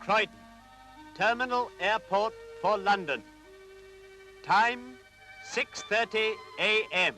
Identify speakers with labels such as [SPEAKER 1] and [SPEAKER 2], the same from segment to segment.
[SPEAKER 1] Croydon, Terminal Airport for London. Time, 6:30 a.m.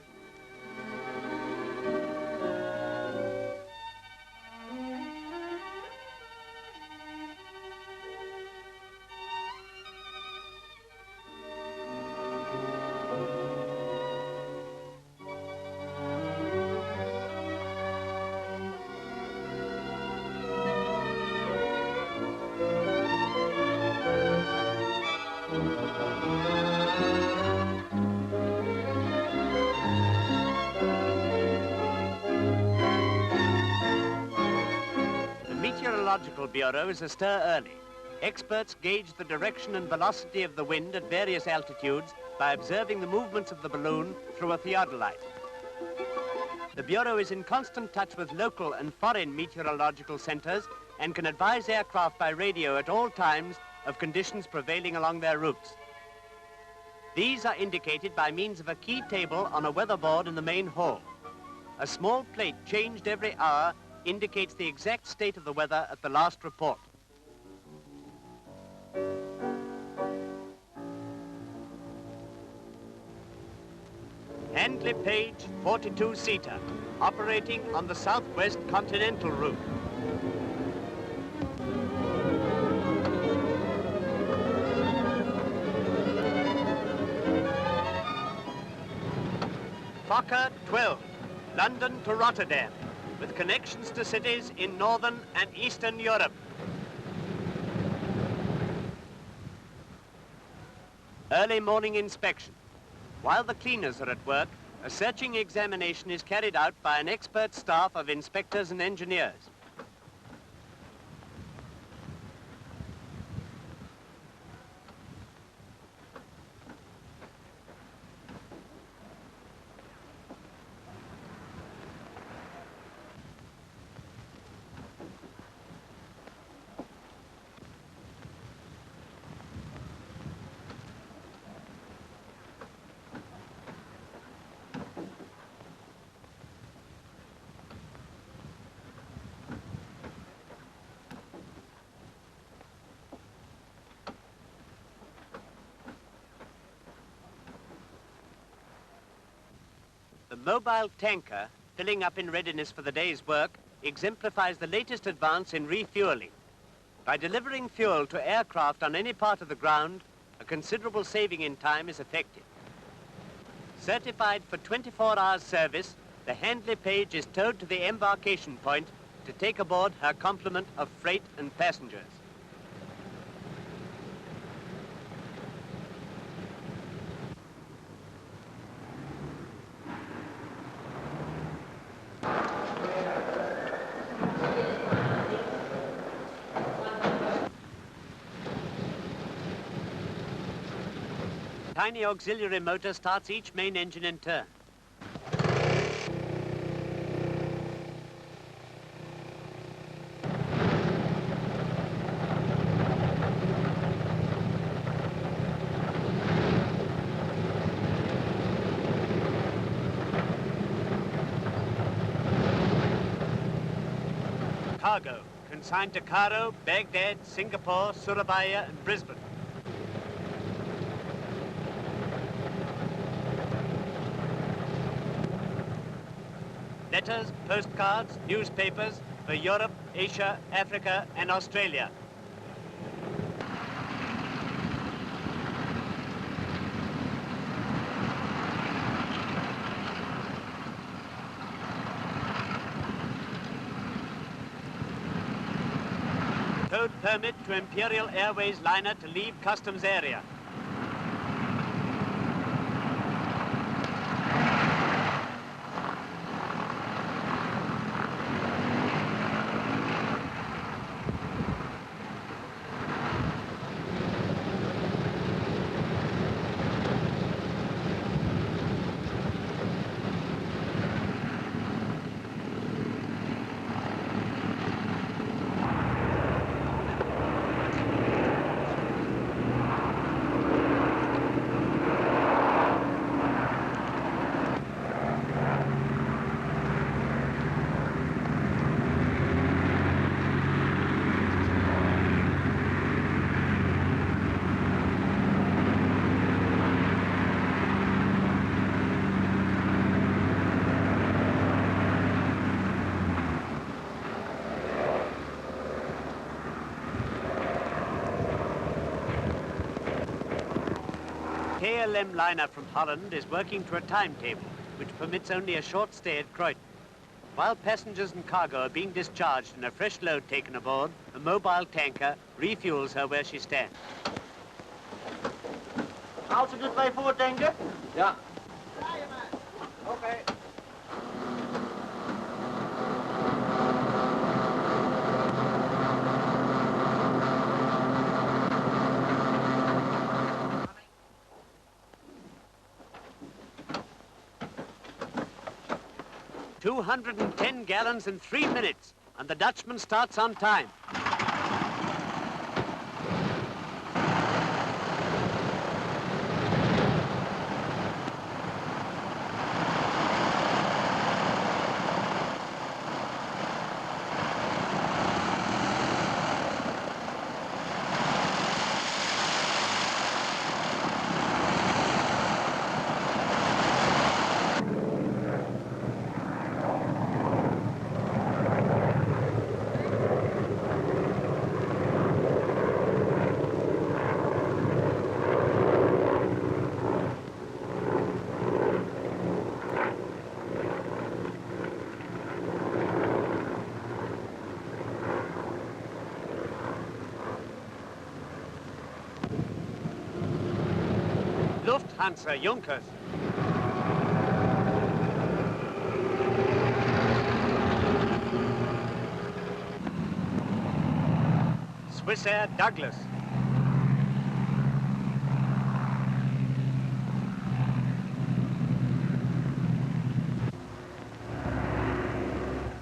[SPEAKER 1] The Meteorological Bureau is astir early. Experts gauge the direction and velocity of the wind at various altitudes by observing the movements of the balloon through a theodolite. The Bureau is in constant touch with local and foreign meteorological centers and can advise aircraft by radio at all times of conditions prevailing along their routes. These are indicated by means of a key table on a weatherboard in the main hall. A small plate changed every hour indicates the exact state of the weather at the last report. Handley Page 42-seater, operating on the Southwest Continental route. Fokker 12, London to Rotterdam, with connections to cities in Northern and Eastern Europe. Early morning inspection. While the cleaners are at work, a searching examination is carried out by an expert staff of inspectors and engineers. The mobile tanker, filling up in readiness for the day's work, exemplifies the latest advance in refueling. By delivering fuel to aircraft on any part of the ground, a considerable saving in time is effected. Certified for 24 hours service, the Handley Page is towed to the embarkation point to take aboard her complement of freight and passengers. Tiny auxiliary motor starts each main engine in turn. Cargo, consigned to Cairo, Baghdad, Singapore, Surabaya, and Brisbane. Letters, postcards, newspapers for Europe, Asia, Africa, and Australia. Code permit to Imperial Airways liner to leave customs area. KLM liner from Holland is working to a timetable which permits only a short stay at Croydon. While passengers and cargo are being discharged and a fresh load taken aboard, a mobile tanker refuels her where she stands.
[SPEAKER 2] Als ik het bij voordenken?
[SPEAKER 3] Ja.
[SPEAKER 2] Oké.
[SPEAKER 1] $210 gallons in 3 minutes, and the Dutchman starts on time. Lufthansa Junkers. Swissair Douglas.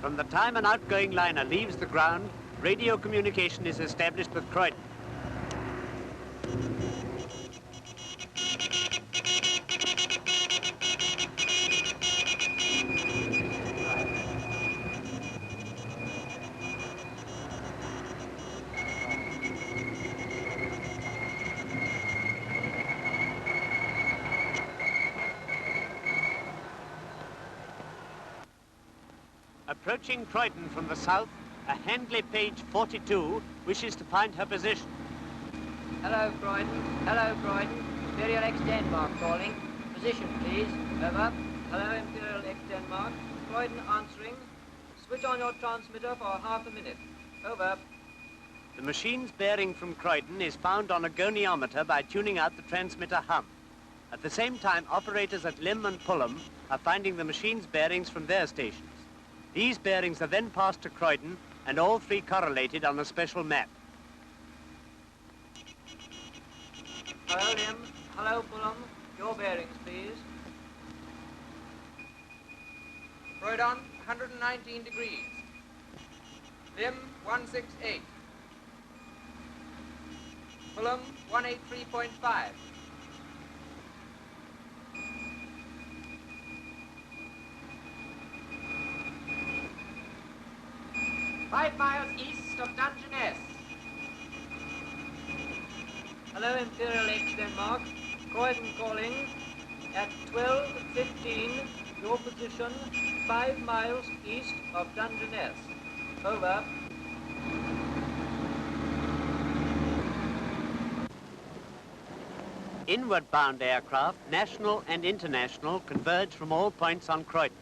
[SPEAKER 1] From the time an outgoing liner leaves the ground, radio communication is established with Croydon. Approaching Croydon from the south, a Handley Page 42 wishes to find her position.
[SPEAKER 4] Hello, Croydon. Hello, Croydon. Imperial X Denmark calling. Position, please. Over. Hello, Imperial X Denmark. Croydon answering. Switch on your transmitter for half a minute. Over.
[SPEAKER 1] The machine's bearing from Croydon is found on a goniometer by tuning out the transmitter hum. At the same time, operators at Lymm and Pullham are finding the machine's bearings from their stations. These bearings are then passed to Croydon, and all three correlated on a special map.
[SPEAKER 4] Hello, Lymm. Hello, Pullham. Your bearings, please.
[SPEAKER 3] Croydon, 119 degrees. Lymm, 168. Fulham, 183.5.
[SPEAKER 2] Five miles east of Dungeness.
[SPEAKER 4] Hello, Imperial X Denmark. Croydon calling. At 12:15, your position 5 miles east of Dungeness. Over.
[SPEAKER 1] Inward-bound aircraft, national and international, converge from all points on Croydon.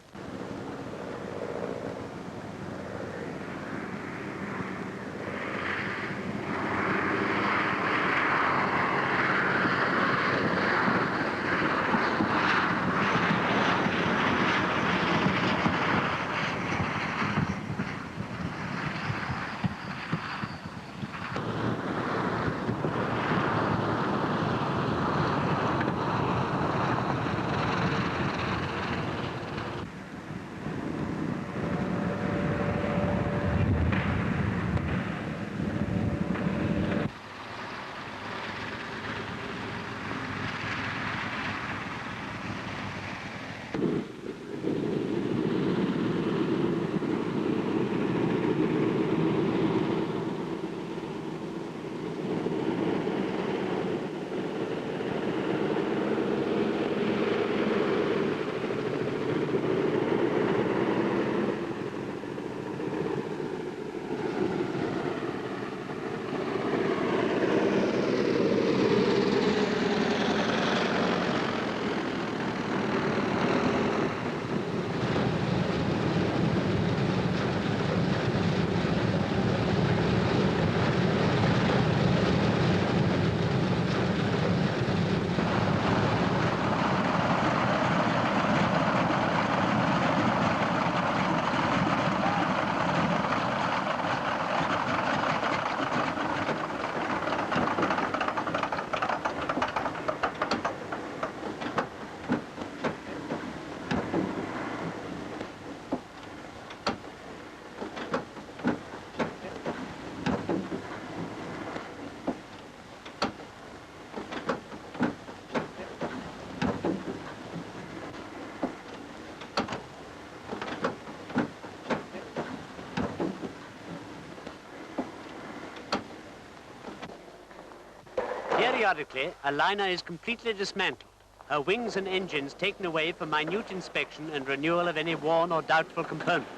[SPEAKER 1] Periodically, a liner is completely dismantled, her wings and engines taken away for minute inspection and renewal of any worn or doubtful components.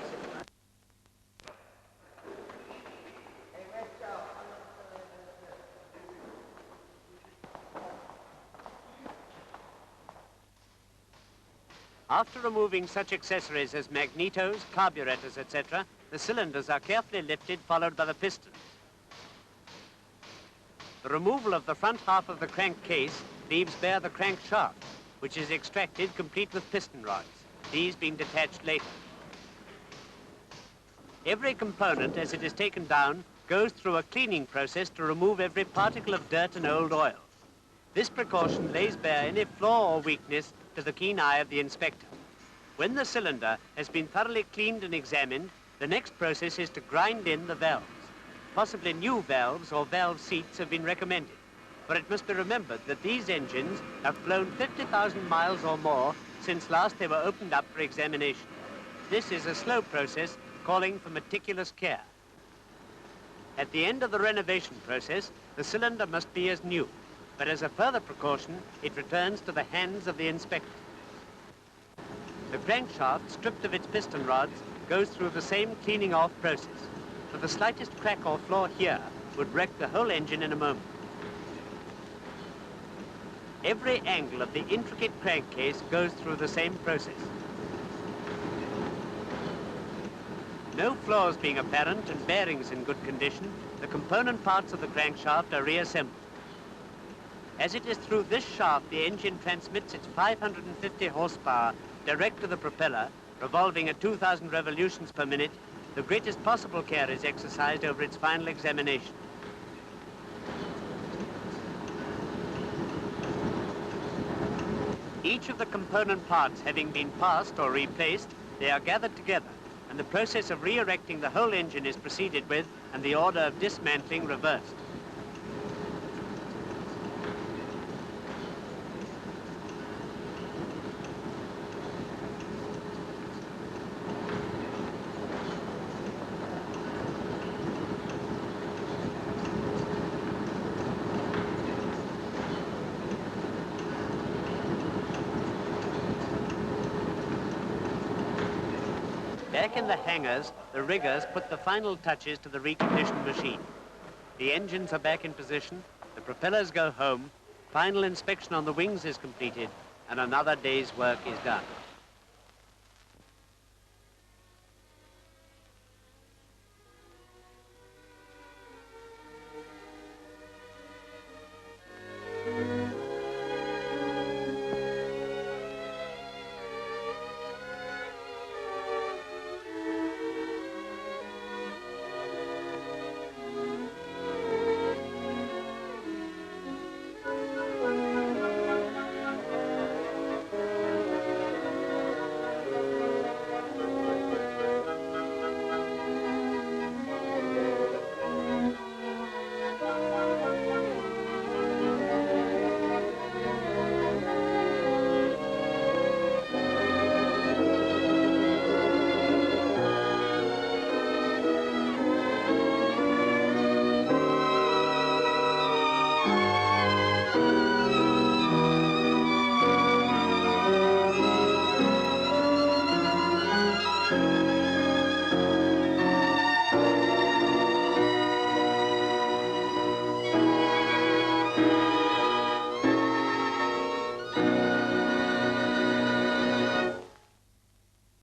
[SPEAKER 1] After removing such accessories as magnetos, carburetors, etc., the cylinders are carefully lifted, followed by the pistons. The removal of the front half of the crankcase leaves bare the crankshaft, which is extracted complete with piston rods, these being detached later. Every component, as it is taken down, goes through a cleaning process to remove every particle of dirt and old oil. This precaution lays bare any flaw or weakness to the keen eye of the inspector. When the cylinder has been thoroughly cleaned and examined, the next process is to grind in the valves. Possibly new valves or valve seats have been recommended, but it must be remembered that these engines have flown 50,000 miles or more since last they were opened up for examination. This is a slow process calling for meticulous care. At the end of the renovation process, the cylinder must be as new, but as a further precaution, it returns to the hands of the inspector. The crankshaft, stripped of its piston rods, goes through the same cleaning off process. For the slightest crack or flaw here would wreck the whole engine in a moment. Every angle of the intricate crankcase goes through the same process. No flaws being apparent and bearings in good condition, the component parts of the crankshaft are reassembled. As it is through this shaft the engine transmits its 550 horsepower direct to the propeller, revolving at 2,000 revolutions per minute, the greatest possible care is exercised over its final examination. Each of the component parts having been passed or replaced, they are gathered together, and the process of re-erecting the whole engine is proceeded with, and the order of dismantling reversed. Back in the hangars, the riggers put the final touches to the reconditioned machine. The engines are back in position, the propellers go home, final inspection on the wings is completed, and another day's work is done.